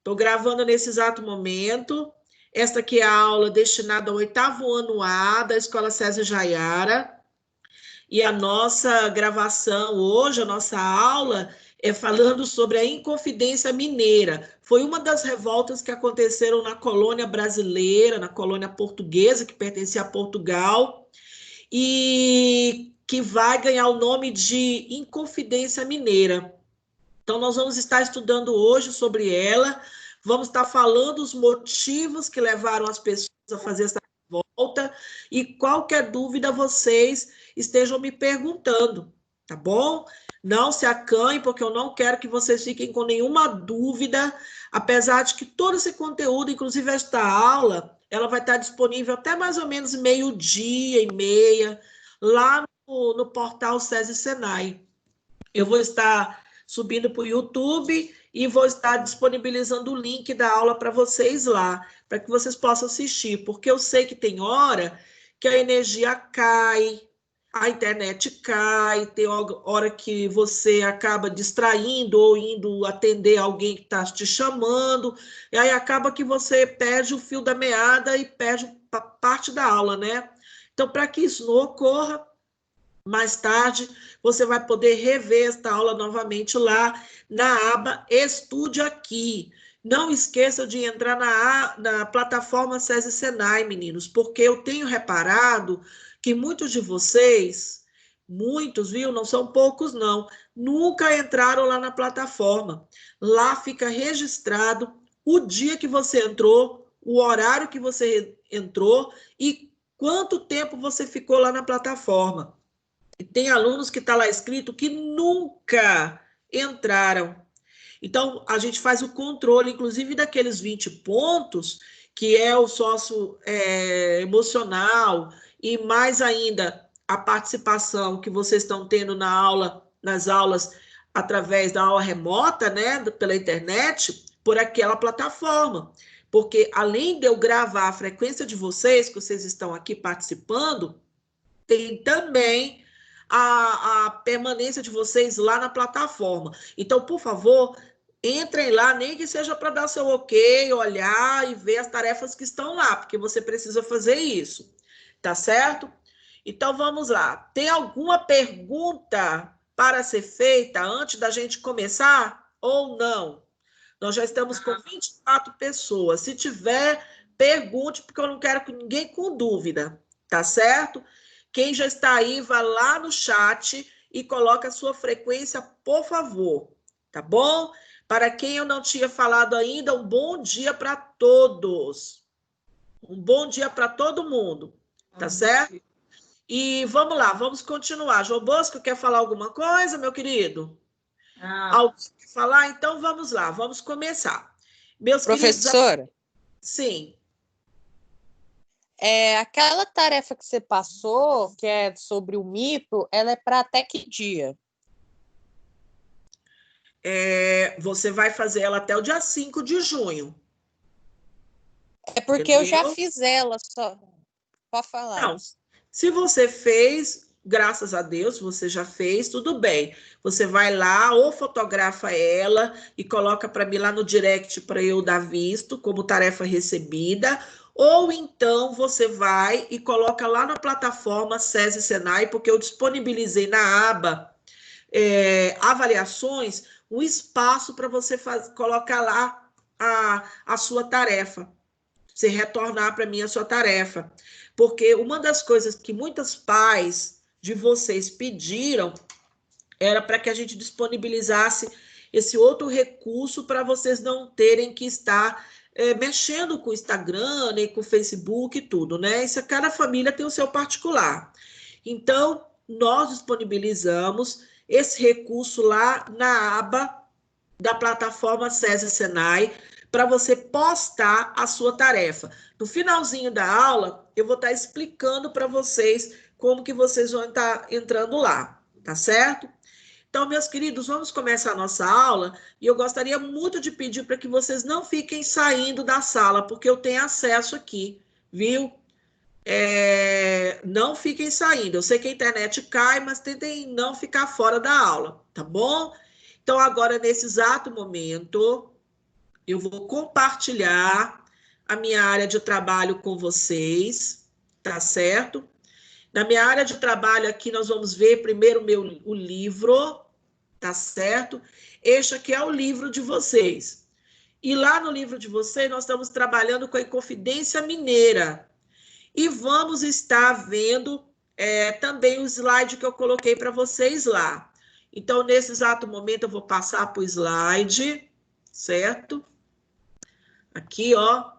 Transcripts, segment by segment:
Estou gravando nesse exato momento. Esta aqui é a aula destinada ao 8º ano A da Escola César Jaiara. E a nossa gravação hoje, a nossa aula, é falando sobre a Inconfidência Mineira. Foi uma das revoltas que aconteceram na colônia brasileira, na colônia portuguesa, que pertencia a Portugal, e que vai ganhar o nome de Inconfidência Mineira. Então, nós vamos estar estudando hoje sobre ela, vamos estar falando os motivos que levaram as pessoas a fazer essa revolta, e qualquer dúvida vocês estejam me perguntando, tá bom? Não se acanhem, porque eu não quero que vocês fiquem com nenhuma dúvida, apesar de que todo esse conteúdo, inclusive esta aula, ela vai estar disponível até mais ou menos meio-dia e meia, lá no portal SESI Senai. Eu vou estar subindo para o YouTube e vou estar disponibilizando o link da aula para vocês lá, para que vocês possam assistir, porque eu sei que tem hora que a energia cai, a internet cai, tem hora que você acaba distraindo ou indo atender alguém que está te chamando, e aí acaba que você perde o fio da meada e perde parte da aula, né? Então, para que isso não ocorra, mais tarde, você vai poder rever esta aula novamente lá na aba Estude Aqui. Não esqueça de entrar na plataforma SESI Senai, meninos, porque eu tenho reparado que muitos de vocês, muitos, viu? Não são poucos, não, nunca entraram lá na plataforma. Lá fica registrado o dia que você entrou, o horário que você entrou e quanto tempo você ficou lá na plataforma. E tem alunos que está lá escrito que nunca entraram. Então, a gente faz o controle, inclusive, daqueles 20 pontos, que é o sócio emocional, e mais ainda a participação que vocês estão tendo na aula, nas aulas, através da aula remota, né, pela internet, por aquela plataforma. Porque, além de eu gravar a frequência de vocês, que vocês estão aqui participando, tem também a permanência de vocês lá na plataforma. Então, por favor, entrem lá, nem que seja para dar seu ok, olhar e ver as tarefas que estão lá, porque você precisa fazer isso, tá certo? Então, vamos lá. Tem alguma pergunta para ser feita antes da gente começar ou não? Nós já estamos com 24 pessoas. Se tiver, pergunte, porque eu não quero que ninguém com dúvida, tá certo? Quem já está aí, vá lá no chat e coloca a sua frequência, por favor, tá bom? Para quem eu não tinha falado ainda, um bom dia para todos. Um bom dia para todo mundo, tá certo? E vamos lá, vamos continuar. João Bosco, quer falar alguma coisa, meu querido? Alguém quer falar? Então vamos lá, vamos começar. Meus Professora? Queridos... Sim. Aquela tarefa que você passou, que é sobre o mito, ela é para até que dia? Você vai fazer ela até o dia 5 de junho. É porque eu já fiz ela, só. Pode falar. Não, se você fez, graças a Deus, você já fez, tudo bem. Você vai lá ou fotografa ela e coloca para mim lá no direct para eu dar visto como tarefa recebida, ou então você vai e coloca lá na plataforma SESI Senai, porque eu disponibilizei na aba avaliações um espaço para você colocar lá a sua tarefa, você retornar para mim a sua tarefa. Porque uma das coisas que muitos pais de vocês pediram era para que a gente disponibilizasse esse outro recurso para vocês não terem que estar mexendo com o Instagram, nem com o Facebook e tudo, né? Isso, cada família tem o seu particular. Então, nós disponibilizamos esse recurso lá na aba da plataforma SESI Senai para você postar a sua tarefa. No finalzinho da aula, eu vou estar explicando para vocês como que vocês vão estar entrando lá, tá certo? Então, meus queridos, vamos começar a nossa aula e eu gostaria muito de pedir para que vocês não fiquem saindo da sala, porque eu tenho acesso aqui, viu? Não fiquem saindo. Eu sei que a internet cai, mas tentem não ficar fora da aula, tá bom? Então, agora, nesse exato momento, eu vou compartilhar a minha área de trabalho com vocês, tá certo? Na minha área de trabalho aqui, nós vamos ver primeiro o livro, tá certo? Este aqui é o livro de vocês. E lá no livro de vocês, nós estamos trabalhando com a Inconfidência Mineira. E vamos estar vendo também o slide que eu coloquei para vocês lá. Então, nesse exato momento, eu vou passar para o slide, certo? Aqui, ó,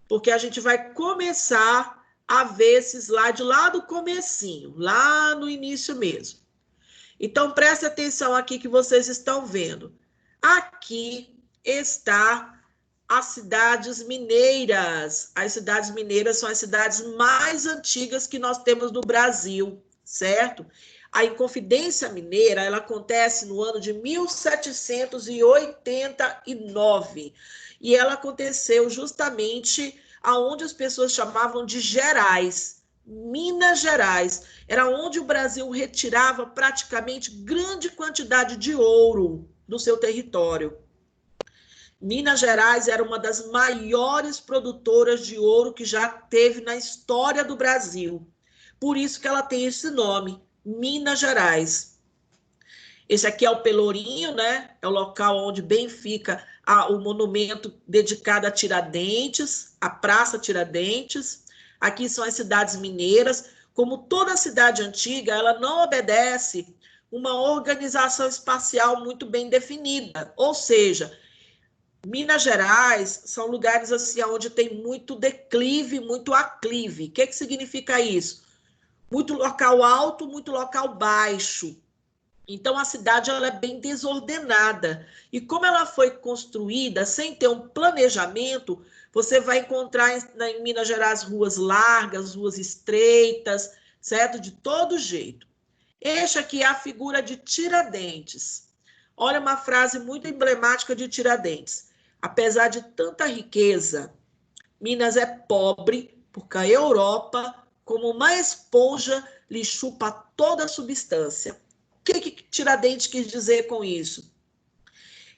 porque a gente vai começar a ver esse slide lá do comecinho, lá no início mesmo. Então, preste atenção aqui que vocês estão vendo. Aqui está as cidades mineiras. As cidades mineiras são as cidades mais antigas que nós temos no Brasil, certo? A Inconfidência Mineira, ela acontece no ano de 1789, e ela aconteceu justamente aonde as pessoas chamavam de Gerais, Minas Gerais. Era onde o Brasil retirava praticamente grande quantidade de ouro do seu território. Minas Gerais era uma das maiores produtoras de ouro que já teve na história do Brasil. Por isso que ela tem esse nome, Minas Gerais. Esse aqui é o Pelourinho, né? É o local onde bem fica o monumento dedicado a Tiradentes, a Praça Tiradentes. Aqui são as cidades mineiras. Como toda cidade antiga, ela não obedece uma organização espacial muito bem definida. Ou seja, Minas Gerais são lugares assim onde tem muito declive, muito aclive. O que significa isso? Muito local alto, muito local baixo. Então, a cidade ela é bem desordenada. E como ela foi construída sem ter um planejamento, você vai encontrar em Minas Gerais ruas largas, ruas estreitas, certo? De todo jeito. Este aqui é a figura de Tiradentes. Olha uma frase muito emblemática de Tiradentes. Apesar de tanta riqueza, Minas é pobre, porque a Europa, como uma esponja, lhe chupa toda a substância. O que Tiradentes quis dizer com isso?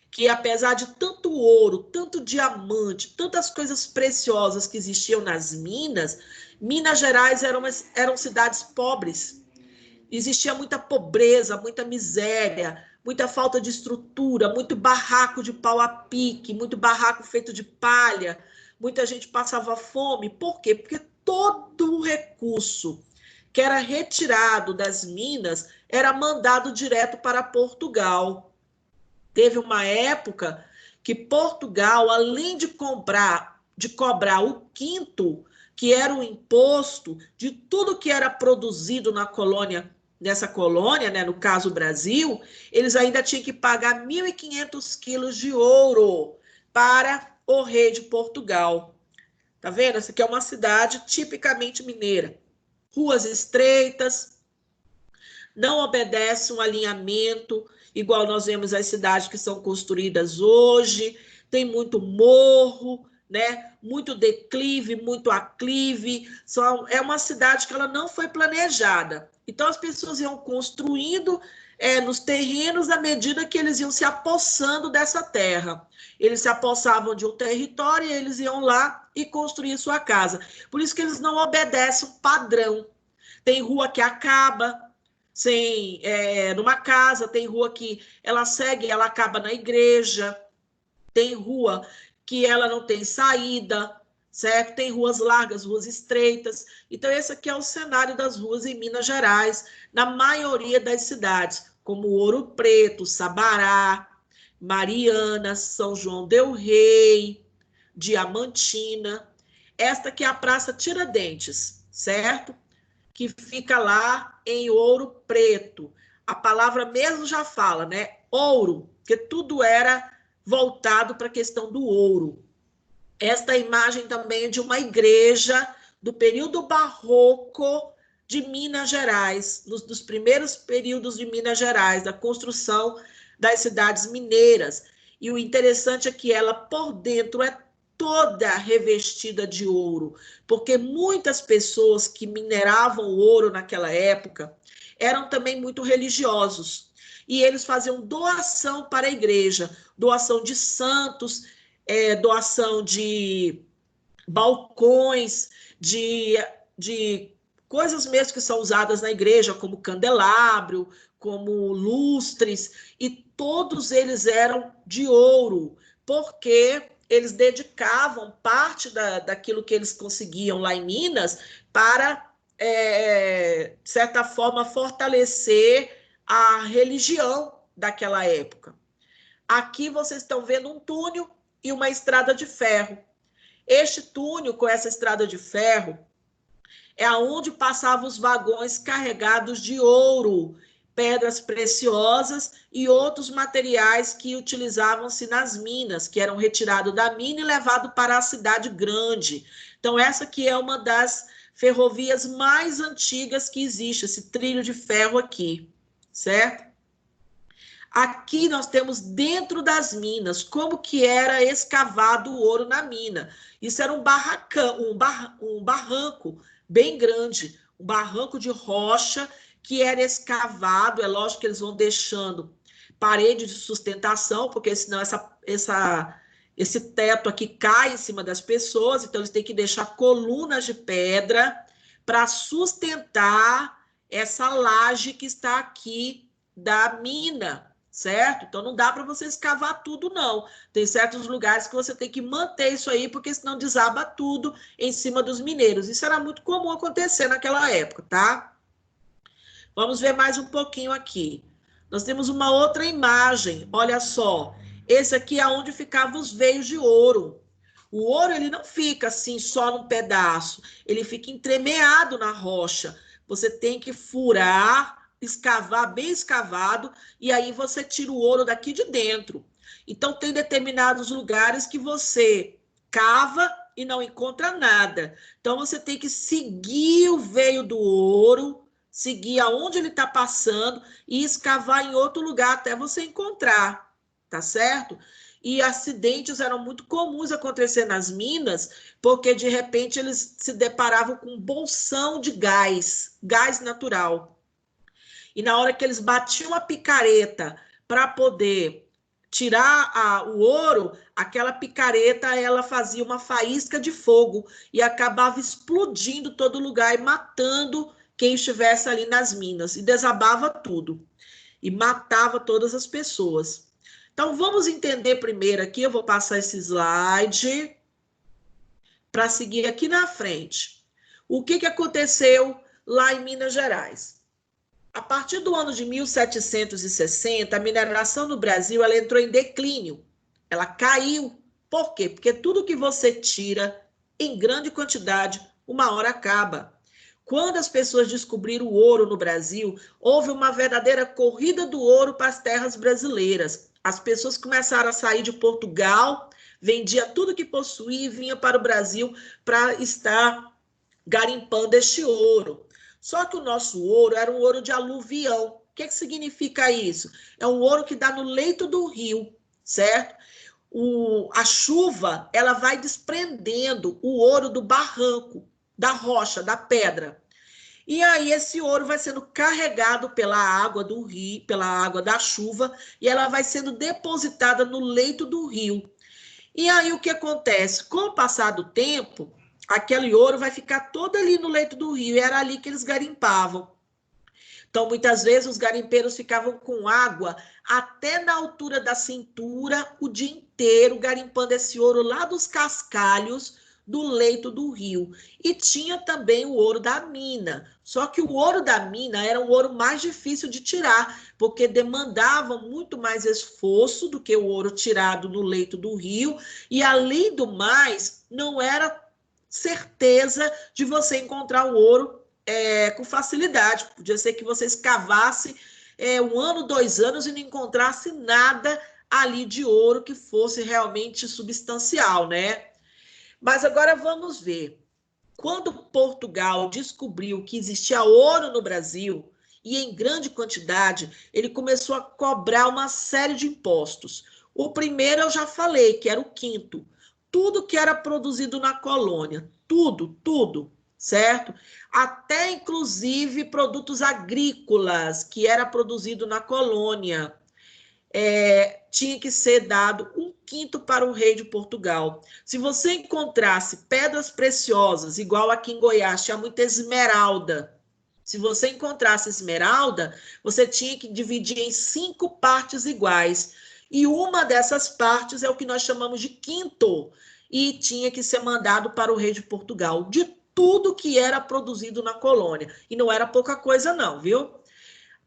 Que apesar de tanto ouro, tanto diamante, tantas coisas preciosas que existiam nas minas, Minas Gerais eram cidades pobres. Existia muita pobreza, muita miséria, muita falta de estrutura, muito barraco de pau a pique, muito barraco feito de palha, muita gente passava fome. Por quê? Porque todo o recurso que era retirado das minas era mandado direto para Portugal. Teve uma época que Portugal, além de cobrar o quinto, que era o imposto de tudo que era produzido nessa colônia, né, no caso o Brasil, eles ainda tinham que pagar 1.500 quilos de ouro para o rei de Portugal. Tá vendo? Essa aqui é uma cidade tipicamente mineira. Ruas estreitas, não obedece um alinhamento, igual nós vemos as cidades que são construídas hoje, tem muito morro, né? Muito declive, muito aclive. É uma cidade que ela não foi planejada. Então, as pessoas iam construindo nos terrenos à medida que eles iam se apossando dessa terra. Eles se apossavam de um território e eles iam lá e construir sua casa. Por isso que eles não obedecem um padrão. Tem rua que acaba numa casa, tem rua que ela segue, ela acaba na igreja, tem rua que ela não tem saída, certo? Tem ruas largas, ruas estreitas. Então, esse aqui é o cenário das ruas em Minas Gerais, na maioria das cidades, como Ouro Preto, Sabará, Mariana, São João del Rei, Diamantina. Esta aqui é a Praça Tiradentes, certo? Que fica lá em Ouro Preto. A palavra mesmo já fala, né? Ouro, porque tudo era voltado para a questão do ouro. Esta imagem também é de uma igreja do período barroco de Minas Gerais, dos primeiros períodos de Minas Gerais, da construção das cidades mineiras. E o interessante é que ela, por dentro, é toda revestida de ouro, porque muitas pessoas que mineravam ouro naquela época eram também muito religiosos, e eles faziam doação para a igreja, doação de santos, doação de balcões, de coisas mesmo que são usadas na igreja, como candelabro, como lustres, e todos eles eram de ouro, porque eles dedicavam parte daquilo que eles conseguiam lá em Minas para, de certa forma, fortalecer a religião daquela época. Aqui vocês estão vendo um túnel e uma estrada de ferro. Este túnel com essa estrada de ferro é aonde passavam os vagões carregados de ouro, pedras preciosas e outros materiais que utilizavam-se nas minas, que eram retirados da mina e levados para a cidade grande. Então, essa aqui é uma das ferrovias mais antigas que existe, esse trilho de ferro aqui, certo? Aqui nós temos dentro das minas, como que era escavado o ouro na mina. Isso era um barranco bem grande, um barranco de rocha que era escavado. É lógico que eles vão deixando parede de sustentação, porque senão esse teto aqui cai em cima das pessoas, então eles têm que deixar colunas de pedra para sustentar essa laje que está aqui da mina, certo? Então não dá para você escavar tudo, não. Tem certos lugares que você tem que manter isso aí, porque senão desaba tudo em cima dos mineiros. Isso era muito comum acontecer naquela época, tá? Vamos ver mais um pouquinho aqui. Nós temos uma outra imagem, olha só. Esse aqui é onde ficavam os veios de ouro. O ouro, ele não fica assim só num pedaço, ele fica entremeado na rocha. Você tem que furar, escavar bem escavado, e aí você tira o ouro daqui de dentro. Então, tem determinados lugares que você cava e não encontra nada. Então, você tem que seguir o veio do ouro, seguir aonde ele está passando e escavar em outro lugar até você encontrar, tá certo? E acidentes eram muito comuns acontecer nas minas, porque de repente eles se deparavam com um bolsão de gás natural. E na hora que eles batiam a picareta para poder tirar o ouro, aquela picareta ela fazia uma faísca de fogo e acabava explodindo todo lugar e matando quem estivesse ali nas minas, e desabava tudo e matava todas as pessoas. Então vamos entender primeiro aqui, eu vou passar esse slide para seguir aqui na frente. O que aconteceu lá em Minas Gerais? A partir do ano de 1760, a mineração no Brasil ela entrou em declínio. Ela caiu. Por quê? Porque tudo que você tira em grande quantidade, uma hora acaba. Quando as pessoas descobriram o ouro no Brasil, houve uma verdadeira corrida do ouro para as terras brasileiras. As pessoas começaram a sair de Portugal, vendia tudo que possuía e vinha para o Brasil para estar garimpando este ouro. Só que o nosso ouro era um ouro de aluvião. O que significa isso? É um ouro que dá no leito do rio, certo? A chuva, ela vai desprendendo o ouro do barranco, da rocha, da pedra. E aí esse ouro vai sendo carregado pela água do rio, pela água da chuva, e ela vai sendo depositada no leito do rio. E aí o que acontece? Com o passar do tempo, aquele ouro vai ficar todo ali no leito do rio, e era ali que eles garimpavam. Então, muitas vezes, os garimpeiros ficavam com água até na altura da cintura, o dia inteiro, garimpando esse ouro lá dos cascalhos do leito do rio. E tinha também o ouro da mina. Só que o ouro da mina era um ouro mais difícil de tirar, porque demandava muito mais esforço do que o ouro tirado no leito do rio. E, além do mais, não era certeza de você encontrar o ouro com facilidade. Podia ser que você escavasse 1 ano, 2 anos e não encontrasse nada ali de ouro que fosse realmente substancial, né? Mas agora vamos ver. Quando Portugal descobriu que existia ouro no Brasil, e em grande quantidade, ele começou a cobrar uma série de impostos. O primeiro eu já falei, que era o quinto. Tudo que era produzido na colônia, tudo, certo? Até, inclusive, produtos agrícolas que era produzido na colônia, tinha que ser dado um quinto para o rei de Portugal. Se você encontrasse pedras preciosas, igual aqui em Goiás, tinha muita esmeralda. Se você encontrasse esmeralda, você tinha que dividir em 5 partes iguais. E uma dessas partes é o que nós chamamos de quinto. E tinha que ser mandado para o rei de Portugal, de tudo que era produzido na colônia. E não era pouca coisa não, viu?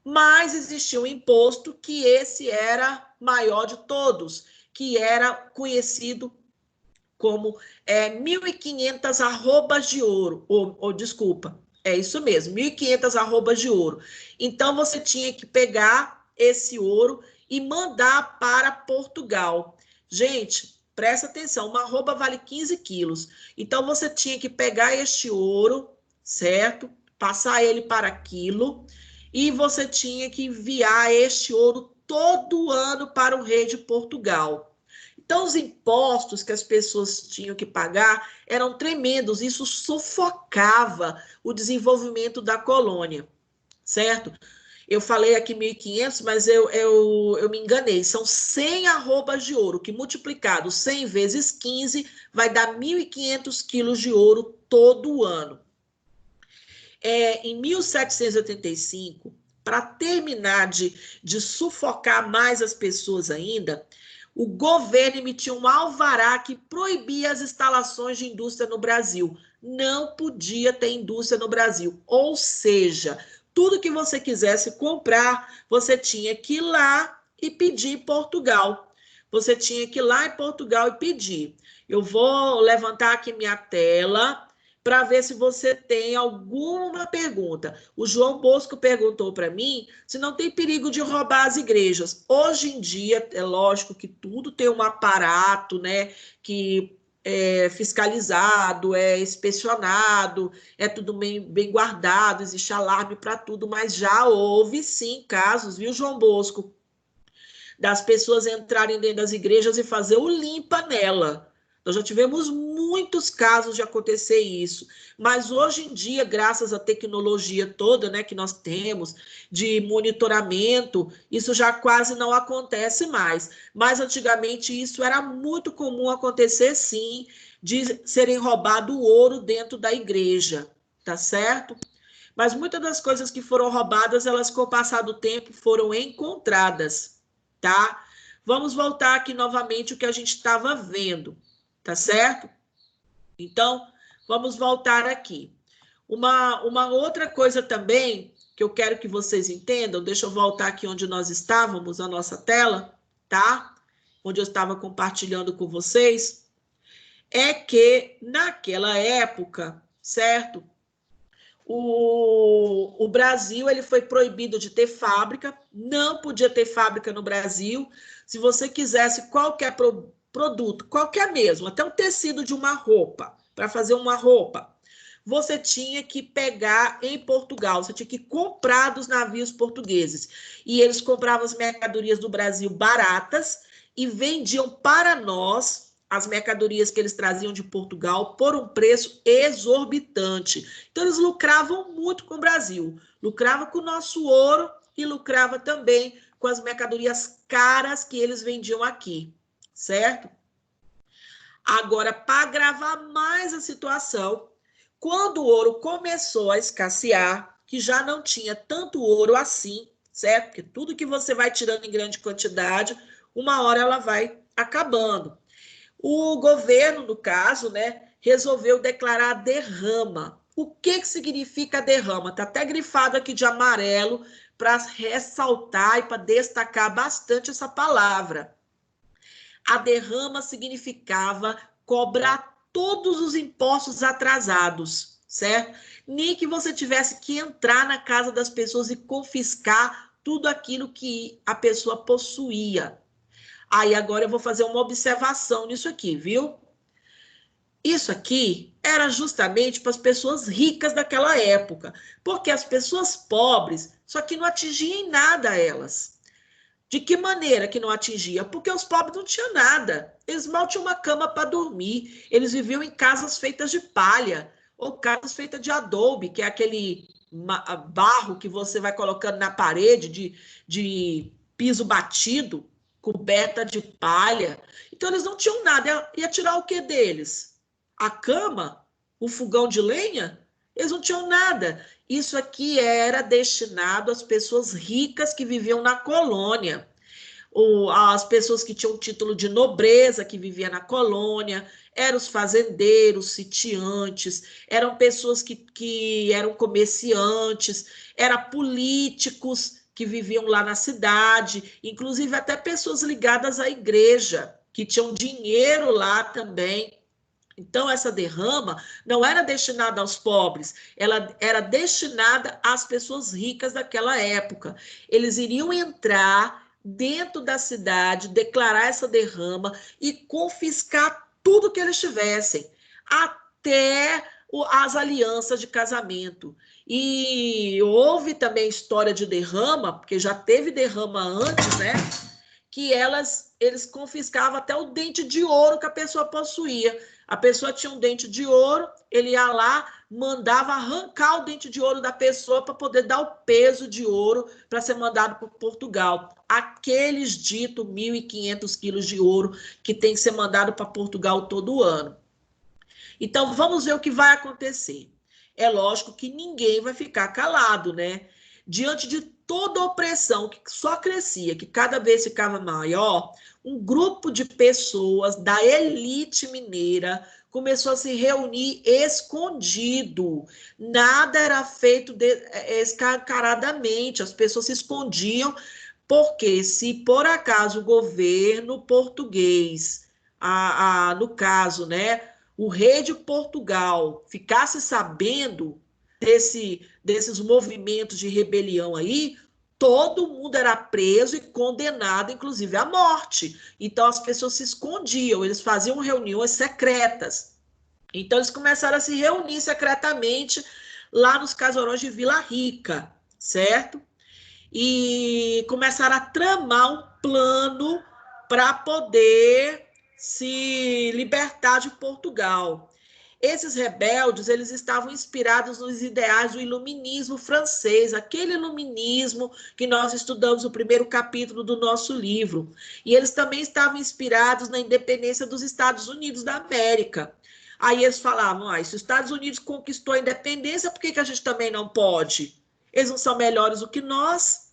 Mas existia um imposto que esse era maior de todos, que era conhecido como 1.500 arrobas de ouro, ou desculpa, é isso mesmo, 1.500 arrobas de ouro. Então, você tinha que pegar esse ouro e mandar para Portugal. Gente, presta atenção, uma arroba vale 15 quilos. Então, você tinha que pegar este ouro, certo? Passar ele para quilo, e você tinha que enviar este ouro todo ano para o rei de Portugal. Então, os impostos que as pessoas tinham que pagar eram tremendos, isso sufocava o desenvolvimento da colônia, certo? Eu falei aqui 1.500, mas eu me enganei, são 100 arrobas de ouro, que multiplicado 100 vezes 15 vai dar 1.500 quilos de ouro todo ano. Em 1785, para terminar de sufocar mais as pessoas ainda, o governo emitiu um alvará que proibia as instalações de indústria no Brasil. Não podia ter indústria no Brasil. Ou seja, tudo que você quisesse comprar, você tinha que ir lá e pedir em Portugal. Você tinha que ir lá em Portugal e pedir. Eu vou levantar aqui minha tela para ver se você tem alguma pergunta. O João Bosco perguntou para mim se não tem perigo de roubar as igrejas. Hoje em dia, é lógico que tudo tem um aparato, né, que é fiscalizado, é inspecionado, é tudo bem guardado, existe alarme para tudo, mas já houve, sim, casos, viu, João Bosco, das pessoas entrarem dentro das igrejas e fazer o limpa nela. Nós já tivemos muitos casos de acontecer isso, mas hoje em dia, graças à tecnologia toda, né, que nós temos de monitoramento, isso já quase não acontece mais. Mas antigamente isso era muito comum acontecer, sim, de serem roubado ouro dentro da igreja, tá certo? Mas muitas das coisas que foram roubadas, elas com o passar do tempo foram encontradas, tá? Vamos voltar aqui novamente o que a gente estava vendo. Tá certo? Então, vamos voltar aqui. Uma outra coisa também que eu quero que vocês entendam, deixa eu voltar aqui onde nós estávamos, a nossa tela, tá? Onde eu estava compartilhando com vocês, é que naquela época, certo? O Brasil ele foi proibido de ter fábrica, não podia ter fábrica no Brasil. Se você quisesse qualquer produto, qualquer mesmo, até um tecido de uma roupa, para fazer uma roupa, você tinha que pegar em Portugal, você tinha que comprar dos navios portugueses. E eles compravam as mercadorias do Brasil baratas e vendiam para nós as mercadorias que eles traziam de Portugal por um preço exorbitante. Então, eles lucravam muito com o Brasil, lucrava com o nosso ouro e lucrava também com as mercadorias caras que eles vendiam aqui, certo? Agora, para agravar mais a situação, quando o ouro começou a escassear, que já não tinha tanto ouro assim, certo? Porque tudo que você vai tirando em grande quantidade, uma hora ela vai acabando. O governo, no caso, né, resolveu declarar derrama. O que significa derrama? Está até grifado aqui de amarelo para ressaltar e para destacar bastante essa palavra. A derrama significava cobrar todos os impostos atrasados, certo? Nem que você tivesse que entrar na casa das pessoas e confiscar tudo aquilo que a pessoa possuía. Aí agora eu vou fazer uma observação nisso aqui, viu? Isso aqui era justamente para as pessoas ricas daquela época, porque as pessoas pobres, só que não atingia em nada elas. De que maneira que não atingia? Porque os pobres não tinham nada. Eles mal tinham uma cama para dormir. Eles viviam em casas feitas de palha ou casas feitas de adobe, que é aquele barro que você vai colocando na parede de piso batido. coberta de palha. Então, eles não tinham nada. Ia tirar o que deles? A cama? O fogão de lenha? Eles não tinham nada. Isso aqui era destinado às pessoas ricas que viviam na colônia, ou as pessoas que tinham título de nobreza, que viviam na colônia, eram os fazendeiros, sitiantes, eram pessoas que eram comerciantes, eram políticos que viviam lá na cidade, inclusive até pessoas ligadas à igreja, que tinham dinheiro lá também. Então, essa derrama não era destinada aos pobres, ela era destinada às pessoas ricas daquela época. Eles iriam entrar dentro da cidade, declarar essa derrama e confiscar tudo que eles tivessem, até as alianças de casamento. E houve também história de derrama, porque já teve derrama antes, né? Que eles confiscavam até o dente de ouro que a pessoa possuía. A pessoa tinha um dente de ouro, ele ia lá, mandava arrancar o dente de ouro da pessoa para poder dar o peso de ouro para ser mandado para Portugal. Aqueles ditos 1.500 quilos de ouro que tem que ser mandado para Portugal todo ano. Então, vamos ver o que vai acontecer. É lógico que ninguém vai ficar calado, né? Diante de toda a opressão que só crescia, que cada vez ficava maior, um grupo de pessoas da elite mineira começou a se reunir escondido. Nada era feito escancaradamente, as pessoas se escondiam, porque se por acaso o governo português, no caso, né, o rei de Portugal, ficasse sabendo desses movimentos de rebelião aí, todo mundo era preso e condenado, inclusive à morte. Então, as pessoas se escondiam, eles faziam reuniões secretas. Então, eles começaram a se reunir secretamente lá nos casarões de Vila Rica, certo? E começaram a tramar um plano para poder se libertar de Portugal. Esses rebeldes, eles estavam inspirados nos ideais do iluminismo francês, aquele iluminismo que nós estudamos no primeiro capítulo do nosso livro. E eles também estavam inspirados na independência dos Estados Unidos da América. Aí eles falavam, se os Estados Unidos conquistou a independência, por que a gente também não pode? Eles não são melhores do que nós?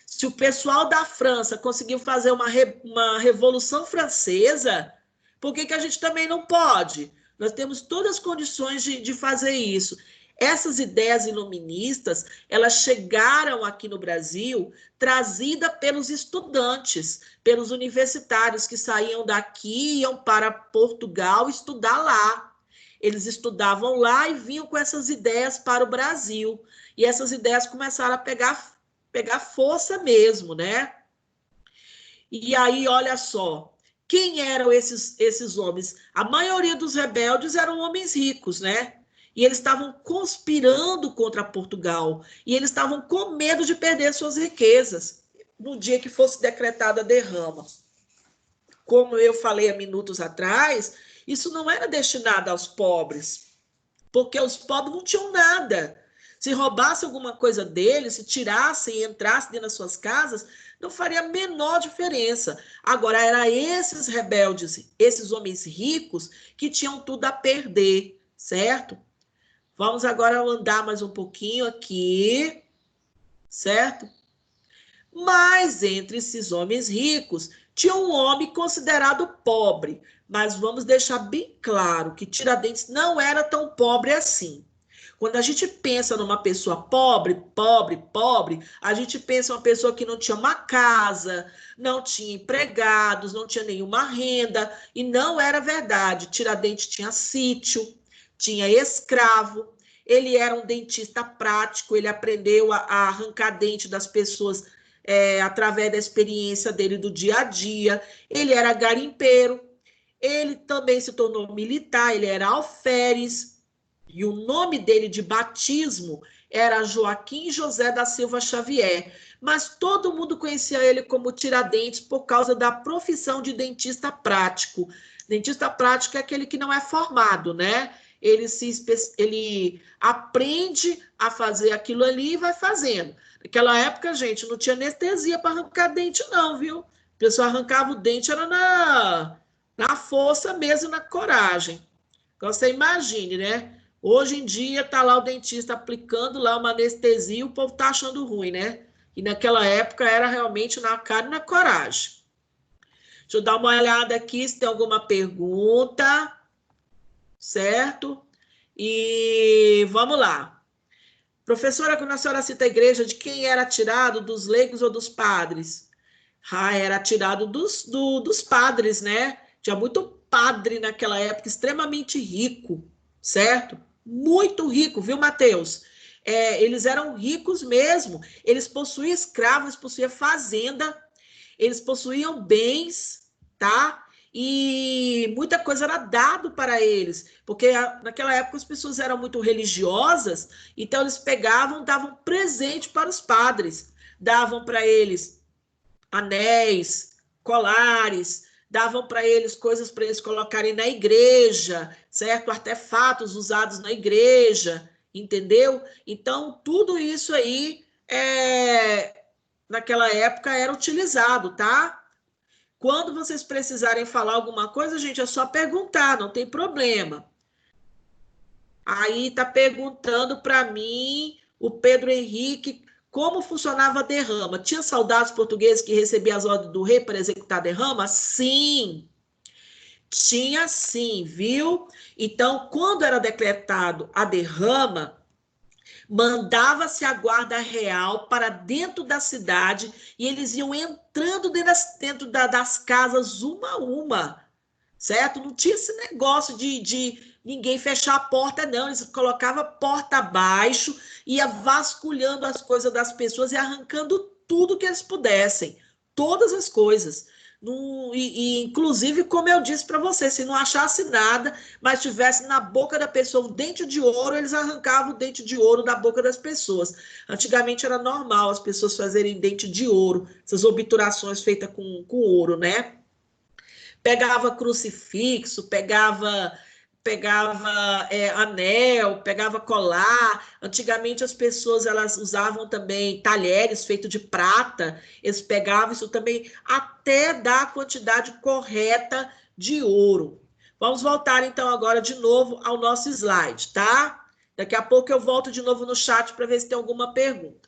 Se o pessoal da França conseguiu fazer uma revolução francesa, por que a gente também não pode? Nós temos todas as condições de fazer isso. Essas ideias iluministas, elas chegaram aqui no Brasil trazidas pelos estudantes, pelos universitários que saíam daqui e iam para Portugal estudar lá. Eles estudavam lá e vinham com essas ideias para o Brasil. E essas ideias começaram a pegar força mesmo, né? E aí, olha só, quem eram esses homens? A maioria dos rebeldes eram homens ricos, né? E eles estavam conspirando contra Portugal. E eles estavam com medo de perder suas riquezas no dia que fosse decretada a derrama. Como eu falei há minutos atrás, isso não era destinado aos pobres, porque os pobres não tinham nada. Se roubasse alguma coisa deles, se tirasse e entrasse dentro das suas casas, não faria a menor diferença. Agora, eram esses rebeldes, esses homens ricos, que tinham tudo a perder, certo? Vamos agora andar mais um pouquinho aqui, certo? Mas entre esses homens ricos, tinha um homem considerado pobre. Mas vamos deixar bem claro que Tiradentes não era tão pobre assim. Quando a gente pensa numa pessoa pobre, a gente pensa uma pessoa que não tinha uma casa, não tinha empregados, não tinha nenhuma renda, e não era verdade. Tiradentes tinha sítio, tinha escravo, ele era um dentista prático, ele aprendeu a arrancar dente das pessoas através da experiência dele do dia a dia, ele era garimpeiro, ele também se tornou militar, ele era alferes, e o nome dele de batismo era Joaquim José da Silva Xavier, mas todo mundo conhecia ele como Tiradentes por causa da profissão de dentista prático. Dentista prático é aquele que não é formado, né? Ele aprende a fazer aquilo ali e vai fazendo. Naquela época, gente, não tinha anestesia para arrancar dente não, viu? pessoa arrancava o dente, era na força mesmo, na coragem. Então, você imagine, né? Hoje em dia, tá lá o dentista aplicando lá uma anestesia e o povo tá achando ruim, né? E naquela época era realmente na cara e na coragem. Deixa eu dar uma olhada aqui se tem alguma pergunta, certo? E vamos lá. Professora, quando a senhora cita a igreja, de quem era tirado? Dos leigos ou dos padres? Ah, era tirado dos padres, né? Tinha muito padre naquela época, extremamente rico, certo? Muito rico, viu, Mateus? Eles eram ricos mesmo. Eles possuíam escravos, possuíam fazenda, eles possuíam bens, tá? E muita coisa era dado para eles, porque naquela época as pessoas eram muito religiosas, então eles pegavam, davam presente para os padres, davam para eles anéis, colares, davam para eles coisas para eles colocarem na igreja, certo? Artefatos usados na igreja, entendeu? Então, tudo isso aí, naquela época, era utilizado, tá? Quando vocês precisarem falar alguma coisa, gente, é só perguntar, não tem problema. Aí está perguntando para mim, o Pedro Henrique, como funcionava a derrama. Tinha soldados portugueses que recebiam as ordens do rei para executar a derrama? Sim, tinha sim, viu? Então, quando era decretado a derrama, mandava-se a guarda real para dentro da cidade e eles iam entrando dentro das casas uma a uma, certo? Não tinha esse negócio de ninguém fechar a porta, não. Eles colocavam a porta abaixo, ia vasculhando as coisas das pessoas e arrancando tudo que eles pudessem, todas as coisas. Inclusive, como eu disse para você, se não achasse nada, mas tivesse na boca da pessoa um dente de ouro, eles arrancavam o dente de ouro da boca das pessoas. Antigamente era normal as pessoas fazerem dente de ouro, essas obturações feitas com ouro, né? Pegava crucifixo, pegava anel, pegava colar. Antigamente as pessoas elas usavam também talheres feitos de prata, eles pegavam isso também até dar a quantidade correta de ouro. Vamos voltar então agora de novo ao nosso slide, tá? Daqui a pouco eu volto de novo no chat para ver se tem alguma pergunta.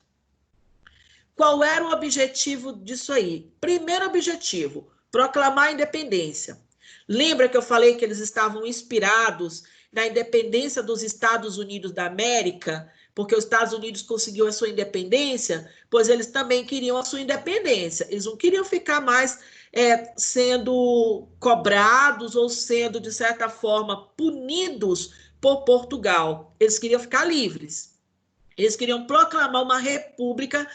Qual era o objetivo disso aí? Primeiro objetivo, proclamar a independência. Lembra que eu falei que eles estavam inspirados na independência dos Estados Unidos da América, porque os Estados Unidos conseguiu a sua independência, pois eles também queriam a sua independência. Eles não queriam ficar mais sendo cobrados ou sendo, de certa forma, punidos por Portugal. Eles queriam ficar livres. Eles queriam proclamar uma república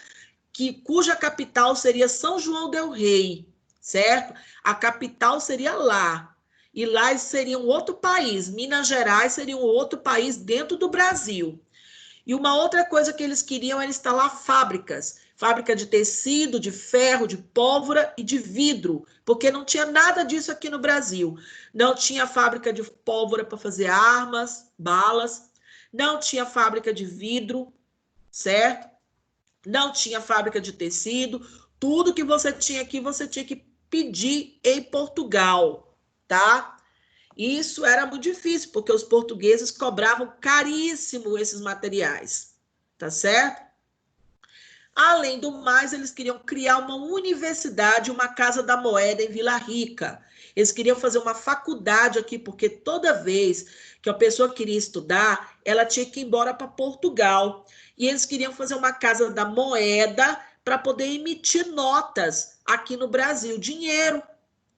cuja capital seria São João del Rei, certo? A capital seria lá. E lá seria um outro país. Minas Gerais seria um outro país dentro do Brasil. E uma outra coisa que eles queriam era instalar fábricas. Fábrica de tecido, de ferro, de pólvora e de vidro. Porque não tinha nada disso aqui no Brasil. Não tinha fábrica de pólvora para fazer armas, balas. Não tinha fábrica de vidro, certo? Não tinha fábrica de tecido, tudo que você tinha aqui, você tinha que pedir em Portugal, tá? Isso era muito difícil, porque os portugueses cobravam caríssimo esses materiais, tá certo? Além do mais, eles queriam criar uma universidade, uma Casa da Moeda em Vila Rica. Eles queriam fazer uma faculdade aqui, porque toda vez que a pessoa queria estudar, ela tinha que ir embora para Portugal. E eles queriam fazer uma Casa da Moeda para poder emitir notas aqui no Brasil, dinheiro.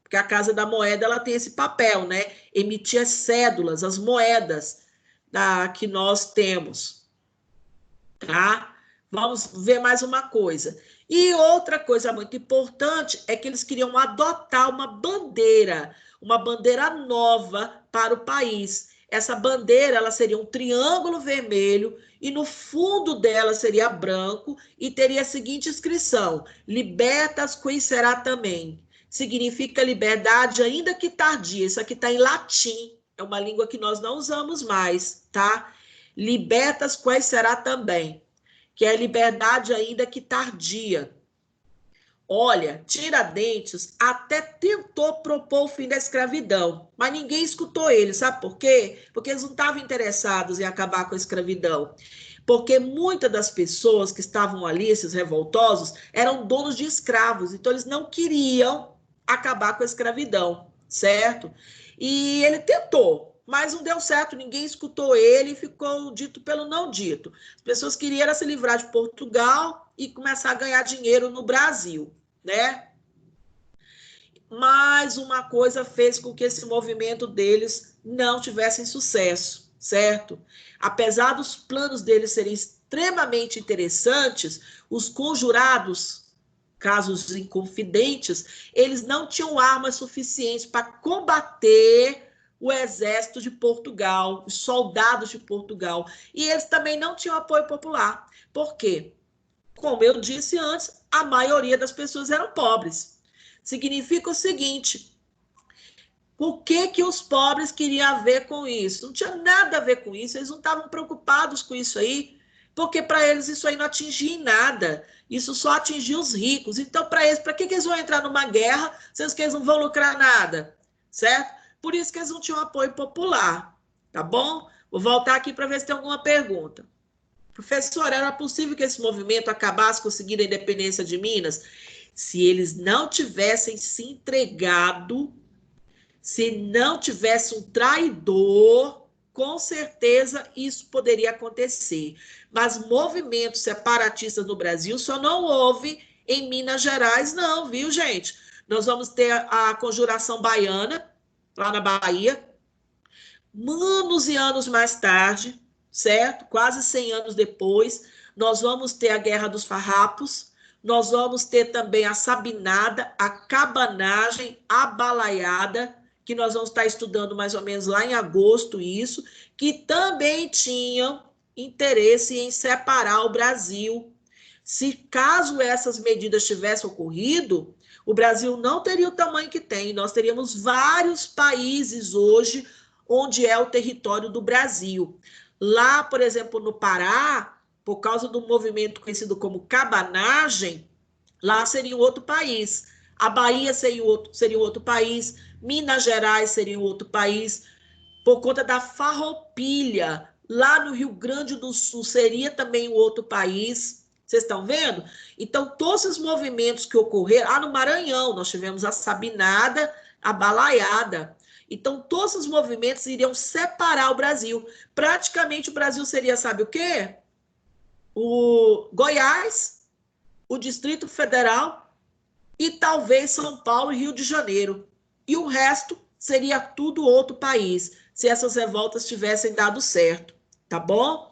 Porque a Casa da Moeda ela tem esse papel, né? Emitir as cédulas, as moedas que nós temos, tá? Vamos ver mais uma coisa. E outra coisa muito importante é que eles queriam adotar uma bandeira nova para o país. Essa bandeira ela seria um triângulo vermelho e no fundo dela seria branco e teria a seguinte inscrição: Libertas qui será também. Significa liberdade ainda que tardia. Isso aqui está em latim, é uma língua que nós não usamos mais, tá? Libertas quais será também, que é liberdade ainda que tardia. Olha, Tiradentes até tentou propor o fim da escravidão, mas ninguém escutou ele, sabe por quê? Porque eles não estavam interessados em acabar com a escravidão. Porque muitas das pessoas que estavam ali, esses revoltosos, eram donos de escravos, então eles não queriam acabar com a escravidão, certo? E ele tentou, mas não deu certo, ninguém escutou ele e ficou dito pelo não dito. As pessoas queriam se livrar de Portugal e começar a ganhar dinheiro no Brasil, né? Mas uma coisa fez com que esse movimento deles não tivesse sucesso, certo? Apesar dos planos deles serem extremamente interessantes, os conjurados, casos inconfidentes, eles não tinham armas suficientes para combater o exército de Portugal, os soldados de Portugal. E eles também não tinham apoio popular. Por quê? Como eu disse antes, a maioria das pessoas eram pobres. Significa o seguinte: o que os pobres queriam ver com isso? Não tinha nada a ver com isso, eles não estavam preocupados com isso aí, porque para eles isso aí não atingia em nada, isso só atingia os ricos. Então, para eles, para que eles vão entrar numa guerra, sendo que eles não vão lucrar nada, certo? Por isso que eles não tinham apoio popular, tá bom? Vou voltar aqui para ver se tem alguma pergunta. Professor, era possível que esse movimento acabasse conseguindo a independência de Minas? Se eles não tivessem se entregado, se não tivesse um traidor, com certeza isso poderia acontecer. Mas movimentos separatistas no Brasil só não houve em Minas Gerais, não, viu, gente? Nós vamos ter a Conjuração Baiana, lá na Bahia, anos e anos mais tarde, certo? Quase 100 anos depois, nós vamos ter a Guerra dos Farrapos, nós vamos ter também a Sabinada, a Cabanagem, a Balaiada, que nós vamos estar estudando mais ou menos lá em agosto isso, que também tinham interesse em separar o Brasil. Se caso essas medidas tivessem ocorrido, o Brasil não teria o tamanho que tem, nós teríamos vários países hoje onde é o território do Brasil. Lá, por exemplo, no Pará, por causa do movimento conhecido como cabanagem, lá seria outro país. A Bahia seria outro país, Minas Gerais seria outro país, por conta da farroupilha. Lá no Rio Grande do Sul seria também outro país. Vocês estão vendo? Então, todos os movimentos que ocorreram... no Maranhão, nós tivemos a Sabinada, a Balaiada. Então, todos os movimentos iriam separar o Brasil. Praticamente, o Brasil seria, sabe o quê? O Goiás, o Distrito Federal e talvez São Paulo e Rio de Janeiro. E o resto seria tudo outro país, se essas revoltas tivessem dado certo, tá bom?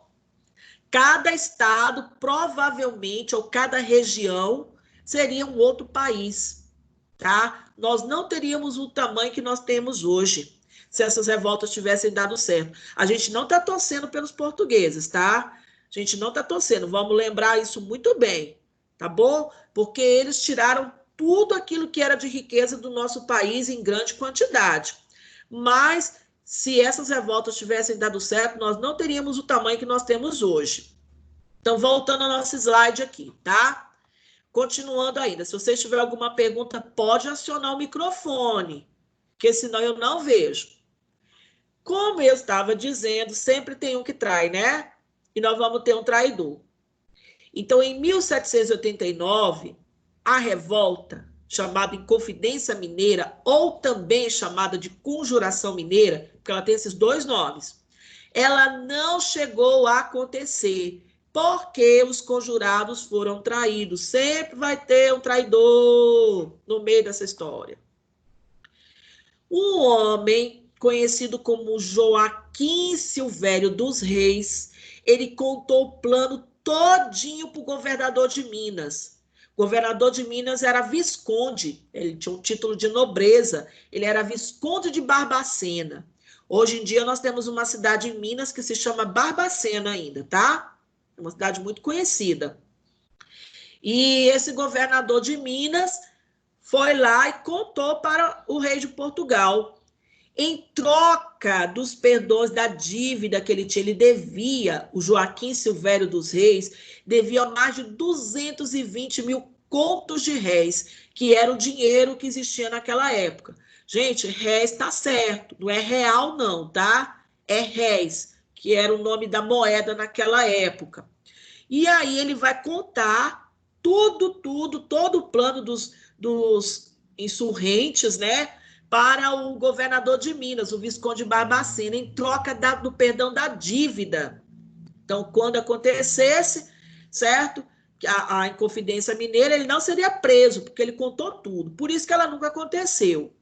Cada estado, provavelmente, ou cada região, seria um outro país, tá? Nós não teríamos o tamanho que nós temos hoje, se essas revoltas tivessem dado certo. A gente não está torcendo pelos portugueses, tá? A gente não está torcendo, vamos lembrar isso muito bem, tá bom? Porque eles tiraram tudo aquilo que era de riqueza do nosso país em grande quantidade. Mas, se essas revoltas tivessem dado certo, nós não teríamos o tamanho que nós temos hoje. Então, voltando ao nosso slide aqui, tá? Continuando ainda, se você tiver alguma pergunta, pode acionar o microfone, porque senão eu não vejo. Como eu estava dizendo, sempre tem um que trai, né? E nós vamos ter um traidor. Então, em 1789, a revolta, chamada Inconfidência Mineira, ou também chamada de Conjuração Mineira, porque ela tem esses dois nomes, ela não chegou a acontecer, porque os conjurados foram traídos. Sempre vai ter um traidor no meio dessa história. Um homem conhecido como Joaquim Silvério dos Reis, ele contou o plano todinho para o governador de Minas. O governador de Minas era Visconde, ele tinha um título de nobreza, ele era Visconde de Barbacena. Hoje em dia nós temos uma cidade em Minas que se chama Barbacena ainda, tá? É uma cidade muito conhecida. E esse governador de Minas foi lá e contou para o rei de Portugal. Em troca dos perdões da dívida que ele tinha, ele devia, o Joaquim Silvério dos Reis, devia mais de 220 mil contos de réis, que era o dinheiro que existia naquela época. Gente, réis tá certo, não é real não, tá? É réis, que era o nome da moeda naquela época. E aí ele vai contar todo o plano dos insurrentes, né? Para o governador de Minas, o Visconde Barbacena, em troca do perdão da dívida. Então, quando acontecesse, certo? A Inconfidência Mineira, ele não seria preso, porque ele contou tudo. Por isso que ela nunca aconteceu.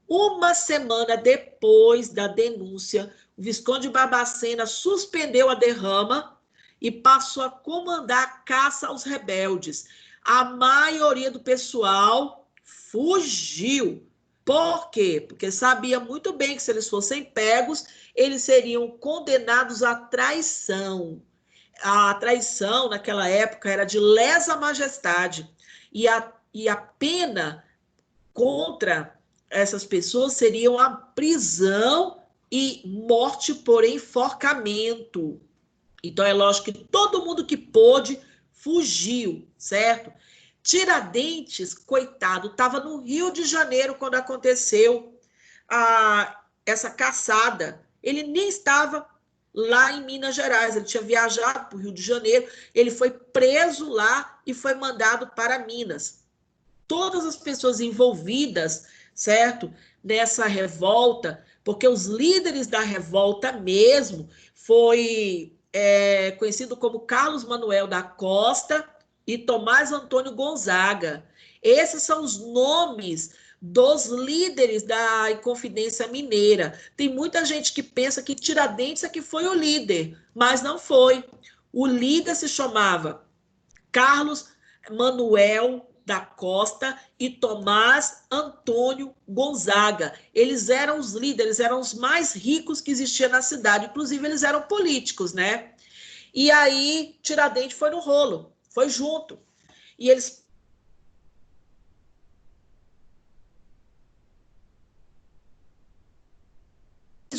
Uma semana depois da denúncia, o Visconde Barbacena suspendeu a derrama e passou a comandar a caça aos rebeldes. A maioria do pessoal fugiu. Por quê? Porque sabia muito bem que se eles fossem pegos, eles seriam condenados à traição. A traição, naquela época, era de lesa majestade. E a pena contra essas pessoas seriam a prisão e morte por enforcamento. Então, é lógico que todo mundo que pôde fugiu, certo? Tiradentes, coitado, estava no Rio de Janeiro quando aconteceu essa caçada. Ele nem estava lá em Minas Gerais, ele tinha viajado para o Rio de Janeiro, ele foi preso lá e foi mandado para Minas. Todas as pessoas envolvidas, certo, nessa revolta, porque os líderes da revolta mesmo foi conhecido como Carlos Manuel da Costa e Tomás Antônio Gonzaga. Esses são os nomes dos líderes da Inconfidência Mineira. Tem muita gente que pensa que Tiradentes é que foi o líder, mas não foi. O líder se chamava Carlos Manuel da Costa e Tomás Antônio Gonzaga. Eles eram os líderes, eram os mais ricos que existiam na cidade. Inclusive, eles eram políticos, né? E aí, Tiradentes foi no rolo, foi junto. E eles...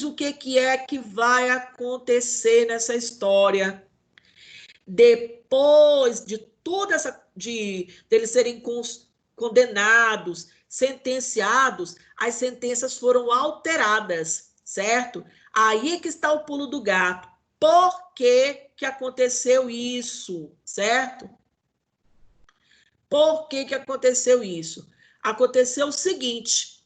O que é que vai acontecer nessa história? Depois de toda essa... deles serem condenados, sentenciados, as sentenças foram alteradas, certo? Aí é que está o pulo do gato. Por que que aconteceu isso, certo? Por que que aconteceu isso? Aconteceu o seguinte: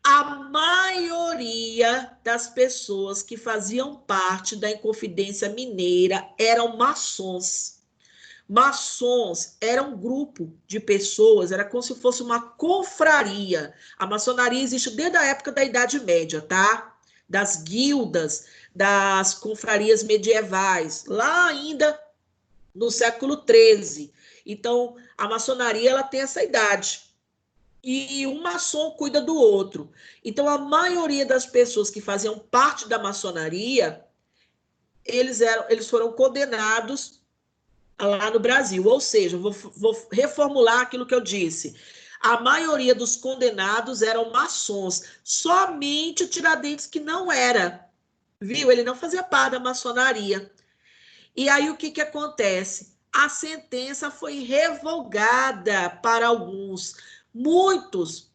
a maioria das pessoas que faziam parte da Inconfidência Mineira eram maçons. Maçons era um grupo de pessoas, era como se fosse uma confraria. A maçonaria existe desde a época da Idade Média, tá? Das guildas, das confrarias medievais, lá ainda no século XIII. Então, a maçonaria ela tem essa idade. E um maçom cuida do outro. Então, a maioria das pessoas que faziam parte da maçonaria, eles foram condenados lá no Brasil. Ou seja, vou reformular aquilo que eu disse. A maioria dos condenados eram maçons. Somente o Tiradentes que não era. Viu? Ele não fazia parte da maçonaria. E aí o que acontece? A sentença foi revogada para alguns. Muitos,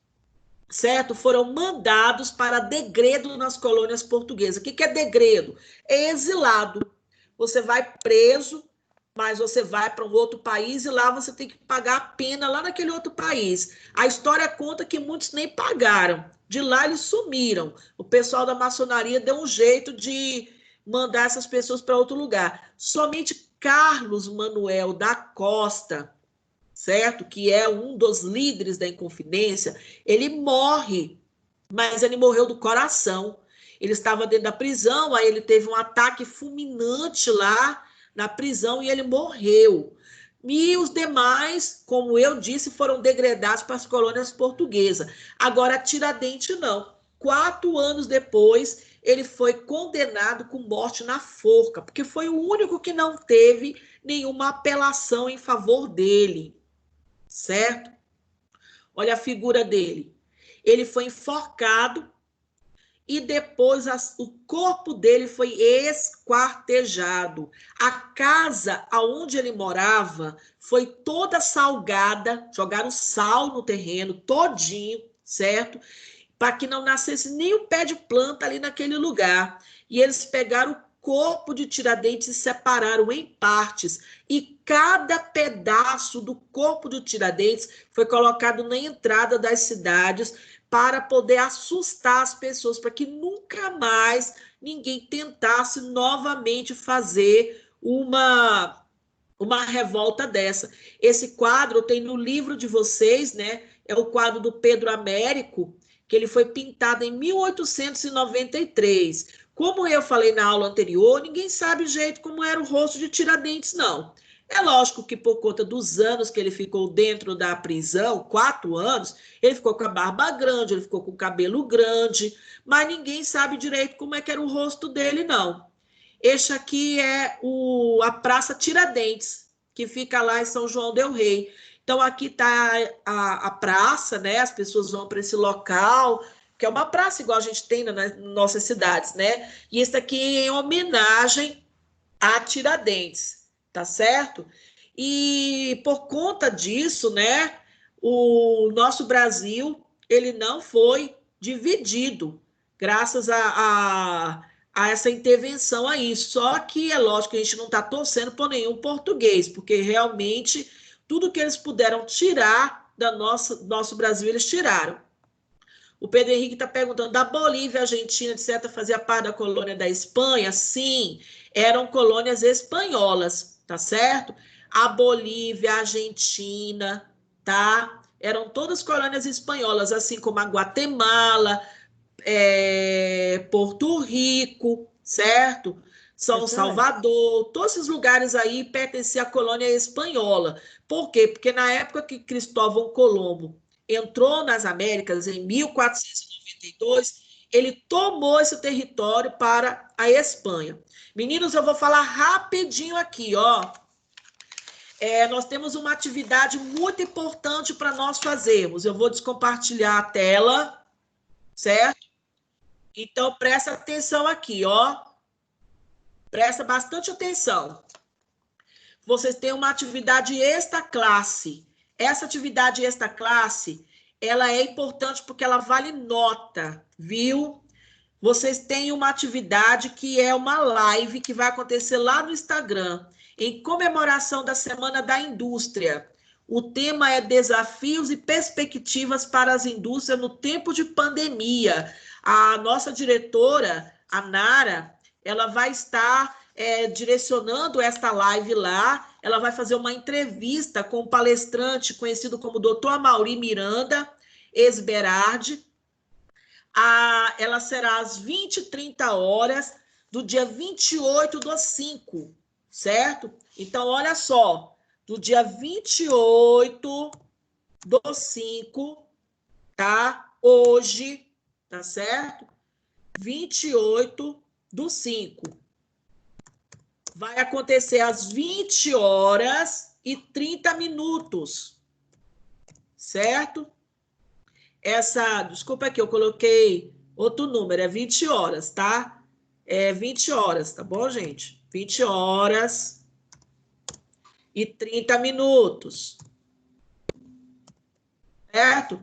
certo? Foram mandados para degredo nas colônias portuguesas. O que é degredo? É exilado. Você vai preso, mas você vai para um outro país e lá você tem que pagar a pena lá naquele outro país. A história conta que muitos nem pagaram. De lá eles sumiram. O pessoal da maçonaria deu um jeito de mandar essas pessoas para outro lugar. Somente Carlos Manuel da Costa, certo? Que é um dos líderes da Inconfidência, ele morre, mas ele morreu do coração. Ele estava dentro da prisão, aí ele teve um ataque fulminante lá na prisão e ele morreu. E os demais, como eu disse, foram degradados para as colônias portuguesas. Agora, Tiradentes não. 4 anos depois, ele foi condenado com morte na forca, porque foi o único que não teve nenhuma apelação em favor dele, certo? Olha a figura dele. Ele foi enforcado e depois o corpo dele foi esquartejado. A casa aonde ele morava foi toda salgada, jogaram sal no terreno todinho, certo? Para que não nascesse nem um pé de planta ali naquele lugar. E eles pegaram o corpo de Tiradentes e separaram em partes. E cada pedaço do corpo de Tiradentes foi colocado na entrada das cidades para poder assustar as pessoas, para que nunca mais ninguém tentasse novamente fazer uma revolta dessa. Esse quadro tem no livro de vocês, né? É o quadro do Pedro Américo, que ele foi pintado em 1893. Como eu falei na aula anterior, ninguém sabe o jeito como era o rosto de Tiradentes, não. É lógico que por conta dos anos que ele ficou dentro da prisão, 4 anos, ele ficou com a barba grande, ele ficou com o cabelo grande, mas ninguém sabe direito como é que era o rosto dele, não. Este aqui é a Praça Tiradentes, que fica lá em São João del Rei. Então, aqui está a praça, né? As pessoas vão para esse local, que é uma praça igual a gente tem nas nossas cidades, né? E esse aqui é em homenagem a Tiradentes, tá certo? E por conta disso, né? O nosso Brasil, ele não foi dividido, graças a essa intervenção aí. Só que é lógico que a gente não está torcendo por nenhum português, porque realmente tudo que eles puderam tirar do nosso Brasil, eles tiraram. O Pedro Henrique está perguntando, da Bolívia, Argentina, etc., fazia parte da colônia da Espanha? Sim, eram colônias espanholas, tá certo? A Bolívia, a Argentina, tá? Eram todas colônias espanholas, assim como a Guatemala, Porto Rico, certo? São Salvador, todos esses lugares aí pertenciam à colônia espanhola. Por quê? Porque na época que Cristóvão Colombo entrou nas Américas, em 1492, ele tomou esse território para a Espanha. Meninos, eu vou falar rapidinho aqui, ó. Nós temos uma atividade muito importante para nós fazermos. Eu vou descompartilhar a tela, certo? Então, presta atenção aqui, ó. Presta bastante atenção. Vocês têm uma atividade extra-classe. Essa atividade extra-classe, ela é importante porque ela vale nota, viu? Vocês têm uma atividade que é uma live que vai acontecer lá no Instagram, em comemoração da Semana da Indústria. O tema é desafios e perspectivas para as indústrias no tempo de pandemia. A nossa diretora, a Nara, ela vai estar direcionando esta live lá. Ela vai fazer uma entrevista com um palestrante conhecido como Dr. Amaury Miranda Esberardi. Ela será às 20h30 do dia 28/5, certo? Então, olha só, do dia 28/5, tá? Hoje, tá certo? 28/5. Vai acontecer às 20h30, certo? Desculpa aqui, eu coloquei outro número, é 20 horas, tá? É 20 horas, tá bom, gente? 20h30, certo?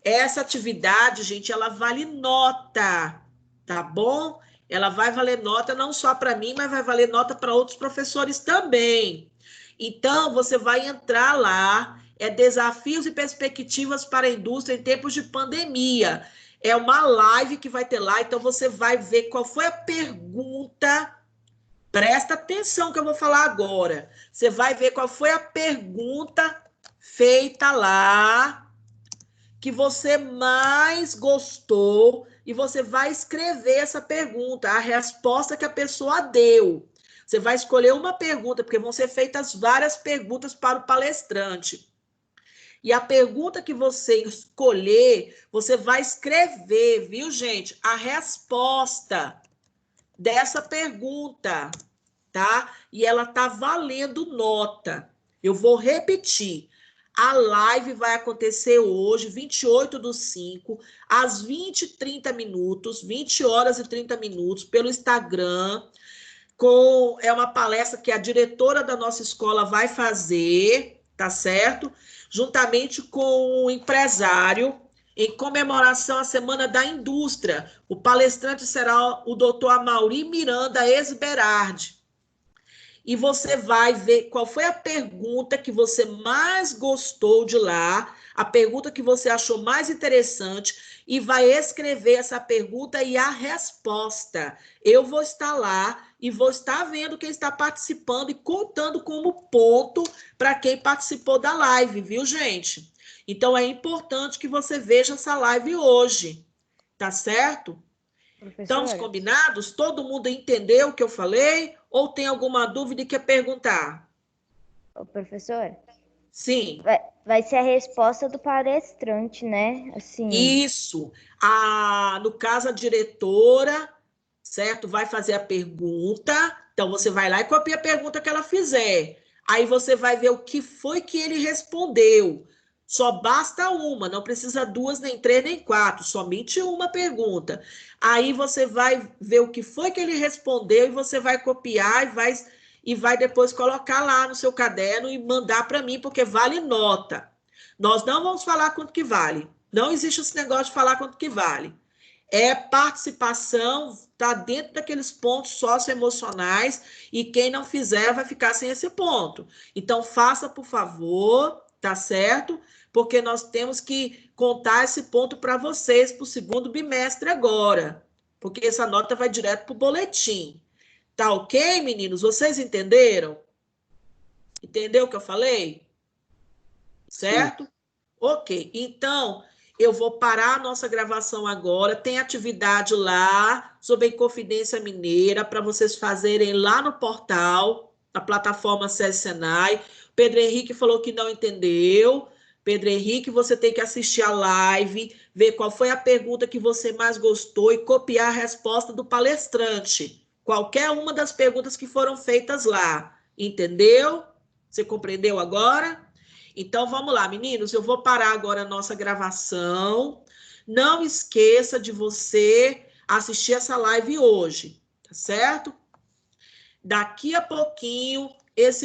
Essa atividade, gente, ela vale nota, tá bom? Ela vai valer nota não só para mim, mas vai valer nota para outros professores também. Então, você vai entrar lá, desafios e perspectivas para a indústria em tempos de pandemia. É uma live que vai ter lá, então você vai ver qual foi a pergunta. Presta atenção que eu vou falar agora. Você vai ver qual foi a pergunta feita lá que você mais gostou e você vai escrever essa pergunta, a resposta que a pessoa deu. Você vai escolher uma pergunta, porque vão ser feitas várias perguntas para o palestrante. E a pergunta que você escolher, você vai escrever, viu, gente? A resposta dessa pergunta, tá? E ela tá valendo nota. Eu vou repetir. A live vai acontecer hoje, 28/5, às 20h30, 20 horas e 30 minutos, pelo Instagram. É uma palestra que a diretora da nossa escola vai fazer, tá certo? Juntamente com um empresário, em comemoração à Semana da Indústria. O palestrante será o doutor Amaury Miranda Esberardi. E você vai ver qual foi a pergunta que você mais gostou de lá, a pergunta que você achou mais interessante, e vai escrever essa pergunta e a resposta. Eu vou estar lá e vou estar vendo quem está participando e contando como ponto para quem participou da live, viu, gente? Então, é importante que você veja essa live hoje, tá certo? Estamos Professora, combinados? Todo mundo entendeu o que eu falei? Ou tem alguma dúvida e quer perguntar? professora, Sim, vai ser a resposta do palestrante, né? Assim, isso. No caso, a diretora, certo? Vai fazer a pergunta. Então, você vai lá e copia a pergunta que ela fizer. Aí você vai ver o que foi que ele respondeu. Só basta uma, não precisa duas, nem três, nem quatro, somente uma pergunta. Aí você vai ver o que foi que ele respondeu e você vai copiar e vai depois colocar lá no seu caderno e mandar para mim, porque vale nota. Nós não vamos falar quanto que vale. Não existe esse negócio de falar quanto que vale. É participação, está dentro daqueles pontos socioemocionais e quem não fizer vai ficar sem esse ponto. Então, faça, por favor, tá certo? Porque nós temos que contar esse ponto para vocês para o segundo bimestre agora, porque essa nota vai direto para o boletim. Tá ok, meninos? Vocês entenderam? Entendeu o que eu falei? Certo? Ok, então eu vou parar a nossa gravação agora. Tem atividade lá sobre a Inconfidência Mineira para vocês fazerem lá no portal, na plataforma SESI Senai. Pedro Henrique falou que não entendeu. Pedro Henrique, você tem que assistir a live, ver qual foi a pergunta que você mais gostou e copiar a resposta do palestrante. Qualquer uma das perguntas que foram feitas lá. Entendeu? Você compreendeu agora? Então, vamos lá, meninos. Eu vou parar agora a nossa gravação. Não esqueça de você assistir essa live hoje, tá certo? Daqui a pouquinho, esse